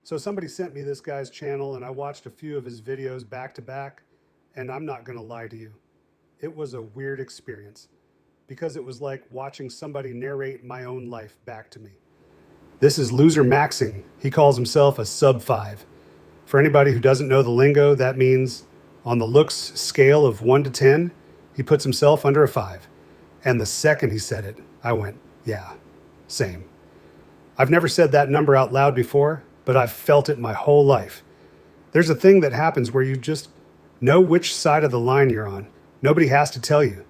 So somebody sent me this guy's channel and I watched a few of his videos back to back, and I'm not gonna lie to you. It was a weird experience because it was like watching somebody narrate my own life back to me. This is Losermaxxing. He calls himself a Sub-5. For anybody who doesn't know the lingo, that means on the looks scale of 1 to 10, he puts himself under a 5. And the second he said it, I went, yeah, same. I've never said that number out loud before, but I've felt it my whole life. There's a thing that happens where you just know which side of the line you're on. Nobody has to tell you.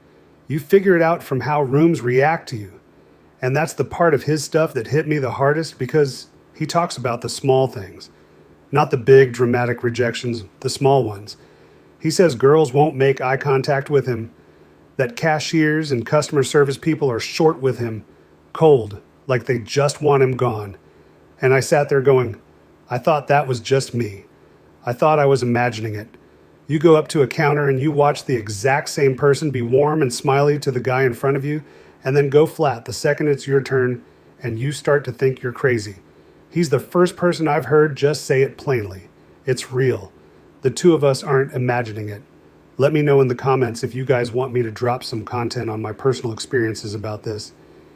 You figure it out from how rooms react to you. And that's the part of his stuff that hit me the hardest because he talks about the small things, not the big dramatic rejections, the small ones. He says girls won't make eye contact with him, that cashiers and customer service people are short with him, cold, like they just want him gone. And I sat there going, I thought that was just me. I thought I was imagining it. You go up to a counter and you watch the exact same person be warm and smiley to the guy in front of you, and then go flat the second it's your turn, and you start to think you're crazy. He's the first person I've heard just say it plainly. It's real. The two of us aren't imagining it. Let me know in the comments if you guys want me to drop some content on my personal experiences about this.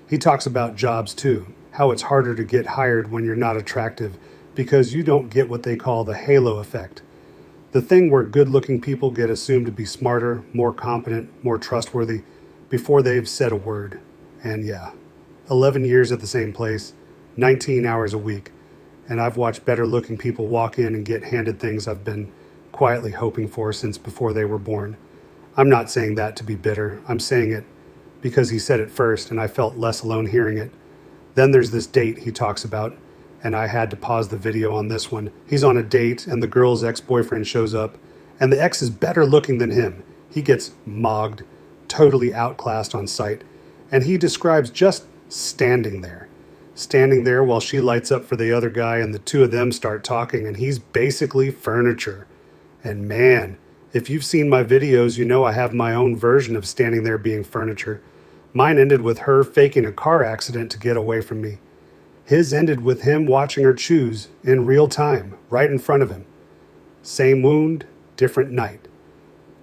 He talks about jobs too, how it's harder to get hired when you're not attractive because you don't get what they call the halo effect. The thing where good-looking people get assumed to be smarter, more competent, more trustworthy before they've said a word. And yeah, 11 years at the same place, 19 hours a week, and I've watched better-looking people walk in and get handed things I've been quietly hoping for since before they were born. I'm not saying that to be bitter. I'm saying it because he said it first and I felt less alone hearing it. Then there's this date he talks about, and I had to pause the video on this one. He's on a date and the girl's ex-boyfriend shows up, and the ex is better looking than him. He gets mogged, totally outclassed on sight, and he describes just standing there while she lights up for the other guy and the two of them start talking, and he's basically furniture. And man, if you've seen my videos, you know I have my own version of standing there being furniture. Mine ended with her faking a car accident to get away from me. His ended with him watching her choose in real time, right in front of him. Same wound, different night.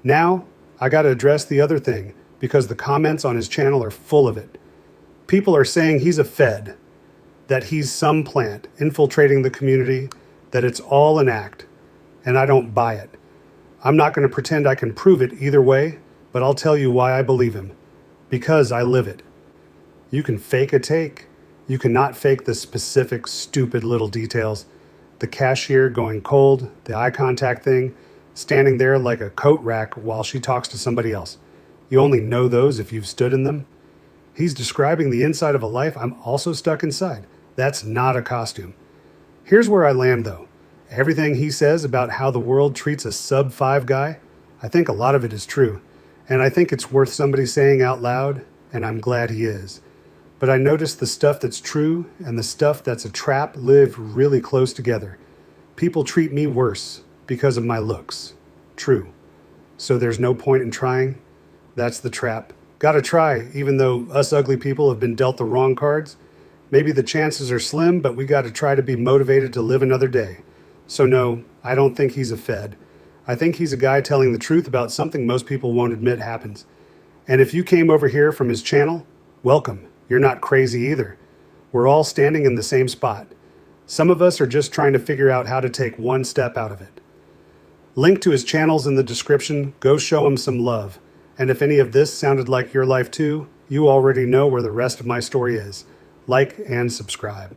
Now, I gotta address the other thing, because the comments on his channel are full of it. People are saying he's a Fed, that he's some plant infiltrating the community, that it's all an act, and I don't buy it. I'm not gonna pretend I can prove it either way, but I'll tell you why I believe him. Because I live it. You can fake a take. You cannot fake the specific, stupid little details. The cashier going cold, the eye contact thing, standing there like a coat rack while she talks to somebody else. You only know those if you've stood in them. He's describing the inside of a life I'm also stuck inside. That's not a costume. Here's where I land though. Everything he says about how the world treats a sub-5 guy, I think a lot of it is true. And I think it's worth somebody saying out loud, and I'm glad he is. But I noticed the stuff that's true and the stuff that's a trap live really close together. People treat me worse because of my looks. True. So there's no point in trying? That's the trap. Gotta try, even though us ugly people have been dealt the wrong cards. Maybe the chances are slim, but we gotta try to be motivated to live another day. So no, I don't think he's a Fed. I think he's a guy telling the truth about something most people won't admit happens. And if you came over here from his channel, welcome. You're not crazy either. We're all standing in the same spot. Some of us are just trying to figure out how to take one step out of it. Link to his channel's in the description. Go show him some love. And if any of this sounded like your life too, you already know where the rest of my story is. Like and subscribe.